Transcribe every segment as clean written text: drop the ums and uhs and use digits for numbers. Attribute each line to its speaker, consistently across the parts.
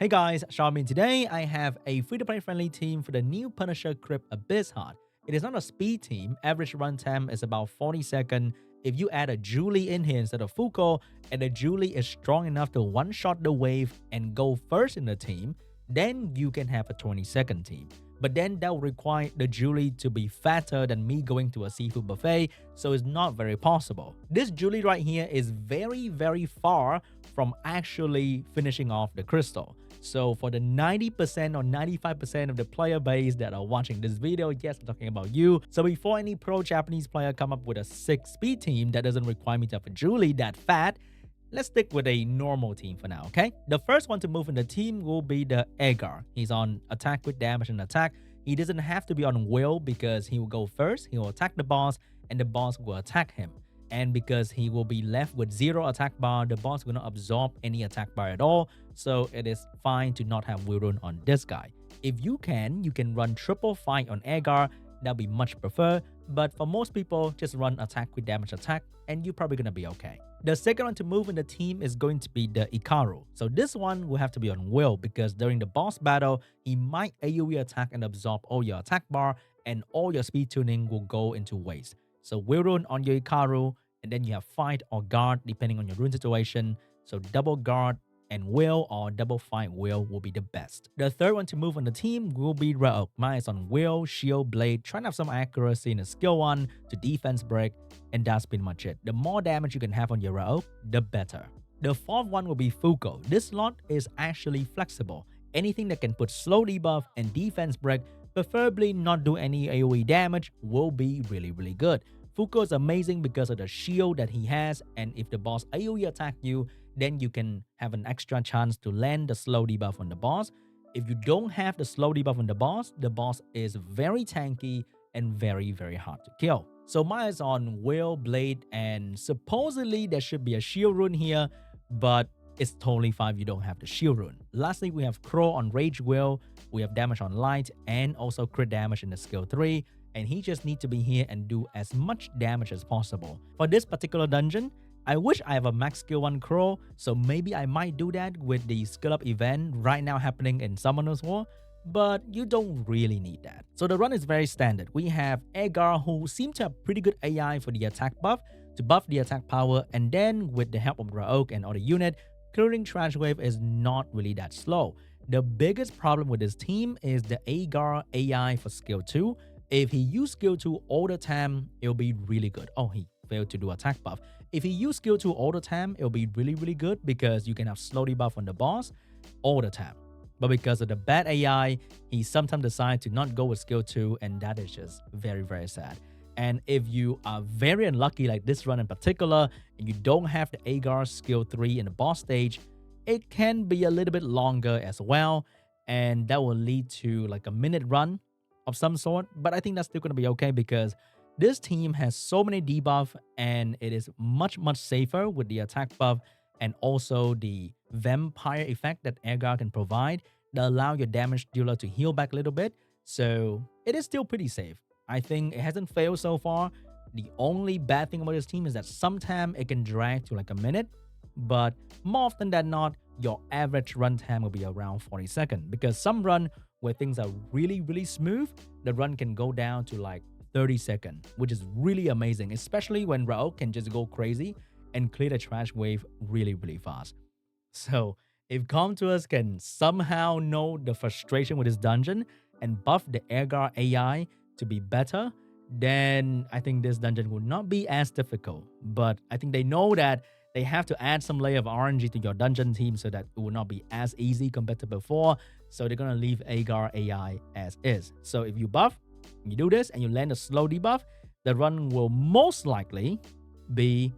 Speaker 1: Hey guys, SeanB. Today I have a free-to-play friendly team for the new Punisher Crypt Abyss Heart. It is not a speed team. Average runtime is about 40 seconds. If you add a Julie in here instead of Fuko, and the Julie is strong enough to one-shot the wave and go first in the team, then you can have a 20-second team. But then that will require the Julie to be fatter than me going to a seafood buffet, so it's not very possible. This Julie right here is very far from actually finishing off the crystal. So for the 90% or 95% of the player base that are watching this video, yes, I'm talking about you. So before any pro Japanese player come up with a 6-speed team that doesn't require me to have a Julie that fat, let's stick with a normal team for now, okay? The first one to move in the team will be the Eirgar. He's on attack with damage and attack. He doesn't have to be on will because he will go first. He will attack the boss and the boss will attack him. And because he will be left with 0 attack bar, the boss will not absorb any attack bar at all. So it is fine to not have will run on this guy. If you can run triple fight on Eirgar. That'll be much preferred. But for most people, just run attack with damage attack and you're probably gonna be okay. The second one to move in the team is going to be the Ikaru. So this one will have to be on will because during the boss battle, he might AoE attack and absorb all your attack bar and all your speed tuning will go into waste. So will run on your Ikaru and then you have fight or guard depending on your rune situation. So double guard and will or double fight will be the best. The third one to move on the team will be Raok. Mine is on will, shield, blade, trying to have some accuracy in the skill 1 to defense break, and that's pretty much it. The more damage you can have on your Raok, the better. The fourth one will be Fuko. This slot is actually flexible. Anything that can put slow debuff and defense break, preferably not do any AoE damage, will be really good. Fuko is amazing because of the shield that he has, and if the boss AoE attack you, then you can have an extra chance to land the slow debuff on the boss. If you don't have the slow debuff on the boss is very tanky and very hard to kill. So mine is on will, blade, and supposedly there should be a shield rune here, but it's totally fine if you don't have the shield rune. Lastly, we have Crow on rage will, we have damage on light, and also crit damage in the skill 3. And he just needs to be here and do as much damage as possible. For this particular dungeon, I wish I have a max skill 1 Crow, so maybe I might do that with the skill up event right now happening in Summoner's War, but you don't really need that. So the run is very standard. We have Eirgar, who seems to have pretty good AI for the attack buff to buff the attack power, and then with the help of Raok and other unit, clearing trash wave is not really that slow. The biggest problem with this team is the Eirgar AI for skill 2. If he use skill 2 all the time, it'll be really good. Oh, he failed to do attack buff. If he use skill 2 all the time, it'll be really good because you can have slow debuff on the boss all the time. But because of the bad AI, he sometimes decides to not go with skill 2, and that is just very sad. And if you are very unlucky like this run in particular, and you don't have the Eirgar skill 3 in the boss stage, it can be a little bit longer as well, and that will lead to like a minute run of some sort. But I think that's still going to be okay because this team has so many debuff and it is much safer with the attack buff and also the vampire effect that Eirgar can provide that allow your damage dealer to heal back a little bit. So it is still pretty safe. I think it hasn't failed so far. The only bad thing about this team is that sometimes it can drag to like a minute, but more often than not, your average runtime will be around 40 seconds because some run where things are really smooth, the run can go down to like 30 seconds, which is really amazing, especially when Raok can just go crazy and clear the trash wave really fast. So if Comtours can somehow know the frustration with this dungeon and buff the Eirgar AI to be better, then I think this dungeon will not be as difficult. But I think they know that they have to add some layer of RNG to your dungeon team so that it will not be as easy compared to before. So they're going to leave Eirgar AI as is. So if you buff, you do this, and you land a slow debuff, the run will most likely be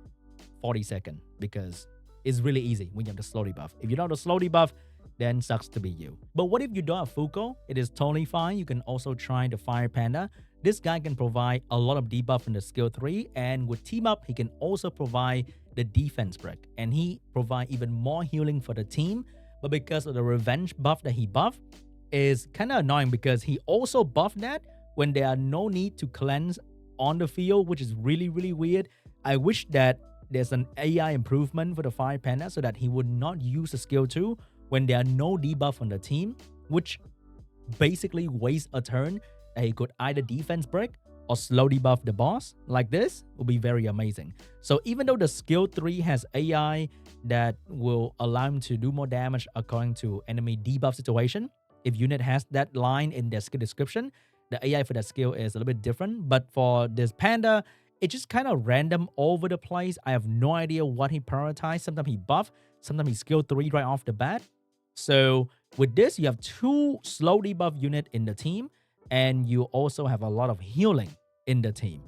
Speaker 1: 40 seconds because it's really easy when you have the slow debuff. If you don't have the slow debuff, then sucks to be you. But what if you don't have Fuko? It is totally fine. You can also try the Fire Panda. This guy can provide a lot of debuff in the skill 3, and with team up, he can also provide the defense break, and he provide even more healing for the team. But because of the revenge buff that he buffed, is kind of annoying because he also buffed that when there are no need to cleanse on the field, which is really weird. I wish that there's an AI improvement for the Fire Panda so that he would not use the skill 2 when there are no debuff on the team, which basically wastes a turn, that he could either defense break or slow debuff the boss like this will be very amazing. So even though the skill 3 has AI that will allow him to do more damage according to enemy debuff situation, if unit has that line in their skill description, the AI for that skill is a little bit different. But for this Panda, it's just kind of random over the place. I have no idea what he prioritized. Sometimes he buff, sometimes he skill 3 right off the bat. So with this, you have 2 slow debuff unit in the team, and you also have a lot of healing in the team.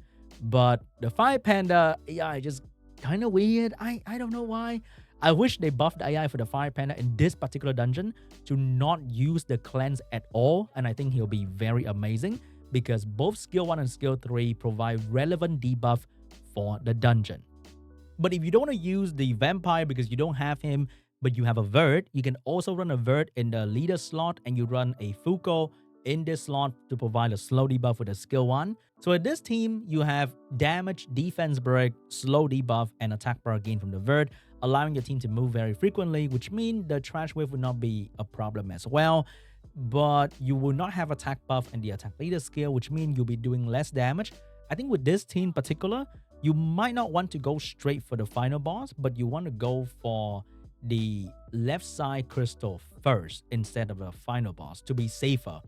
Speaker 1: But the Fire Panda AI just kind of weird. I don't know why. I wish they buffed the AI for the Fire Panda in this particular dungeon to not use the cleanse at all. And I think he'll be very amazing because both skill 1 and skill 3 provide relevant debuff for the dungeon. But if you don't want to use the Vampire because you don't have him, but you have a Verde, you can also run a Verde in the leader slot, and you run a Fuko in this slot to provide a slow debuff with a skill 1. So at this team, you have damage, defense break, slow debuff, and attack power gain from the Verde, allowing your team to move very frequently, which means the trash wave will not be a problem as well. But you will not have attack buff and the attack leader skill, which means you'll be doing less damage. I think with this team in particular, you might not want to go straight for the final boss, but you want to go for the left side crystal first instead of the final boss to be safer.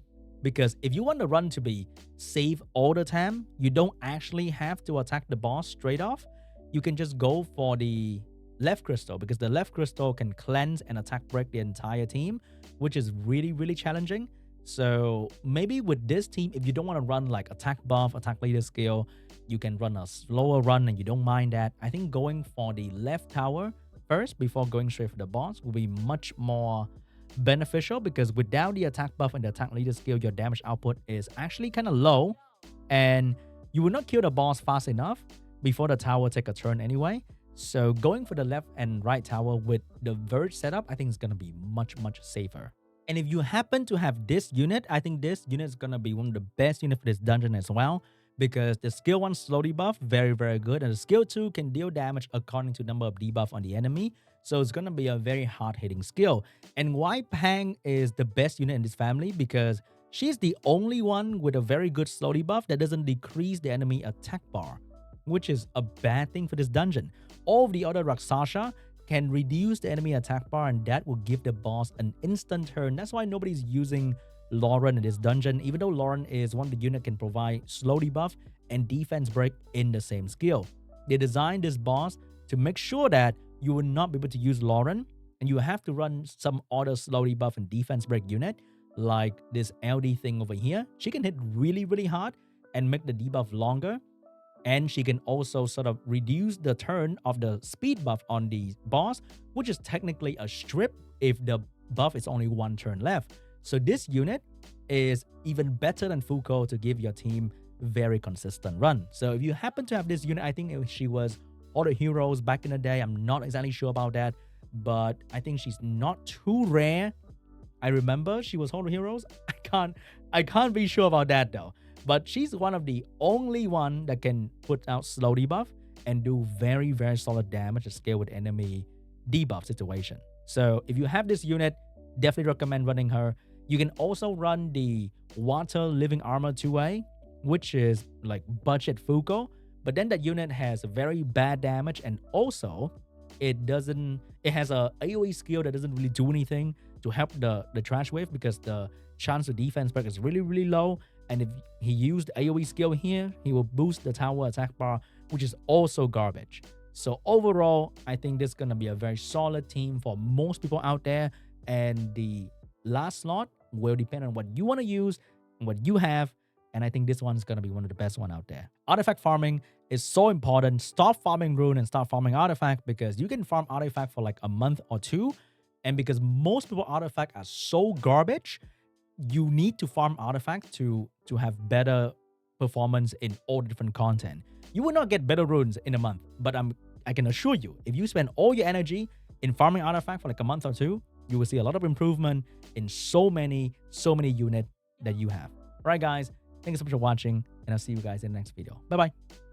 Speaker 1: Because if you want the run to be safe all the time, you don't actually have to attack the boss straight off. You can just go for the left crystal, because the left crystal can cleanse and attack break the entire team, which is really, really challenging. So maybe with this team, if you don't want to run like attack buff, attack leader skill, you can run a slower run and you don't mind that. I think going for the left tower first before going straight for the boss will be much more beneficial, because without the attack buff and the attack leader skill, your damage output is actually kind of low and you will not kill the boss fast enough before the tower take a turn anyway. So going for the left and right tower with the Verde setup, I think is going to be much, much safer. And if you happen to have this unit, I think this unit is going to be one of the best units for this dungeon as well, because the skill 1 slow debuff, very, very good. And the skill 2 can deal damage according to number of debuff on the enemy. So it's going to be a very hard-hitting skill. And why Pang is the best unit in this family? Because she's the only one with a very good slow debuff that doesn't decrease the enemy attack bar, which is a bad thing for this dungeon. All of the other Rakshasa can reduce the enemy attack bar, and that will give the boss an instant turn. That's why nobody's using Lauren in this dungeon, even though Lauren is one of the unit can provide slow debuff and defense break in the same skill. They designed this boss to make sure that you will not be able to use Lauren, and you have to run some other slow debuff and defense break unit, like this LD thing over here. She can hit really, really hard and make the debuff longer. And she can also sort of reduce the turn of the speed buff on the boss, which is technically a strip if the buff is only 1 turn left. So this unit is even better than Fuko to give your team very consistent run. So if you happen to have this unit, I think she was all the heroes back in the day. I'm not exactly sure about that, but I think she's not too rare. I remember she was all the heroes. I can't be sure about that though. But she's one of the only one that can put out slow debuff and do very, very solid damage to scale with enemy debuff situation. So if you have this unit, definitely recommend running her. You can also run the Water Living Armor 2A, which is like budget Fuko. But then that unit has very bad damage, and also it has a AoE skill that doesn't really do anything to help the trash wave, because the chance of defense break is really, really low. And if he used AoE skill here, he will boost the tower attack bar, which is also garbage. So overall, I think this is going to be a very solid team for most people out there. And the last slot will depend on what you want to use and what you have. And I think this one is going to be one of the best one out there. Artifact farming is so important. Stop farming rune and start farming artifact, because you can farm artifact for like a month or 2. And because most people artifact are so garbage, you need to farm artifact to have better performance in all the different content. You will not get better runes in a month, but I can assure you, if you spend all your energy in farming artifact for like a month or 2, you will see a lot of improvement in so many units that you have. All right, guys, thank you so much for watching, and I'll see you guys in the next video. Bye-bye.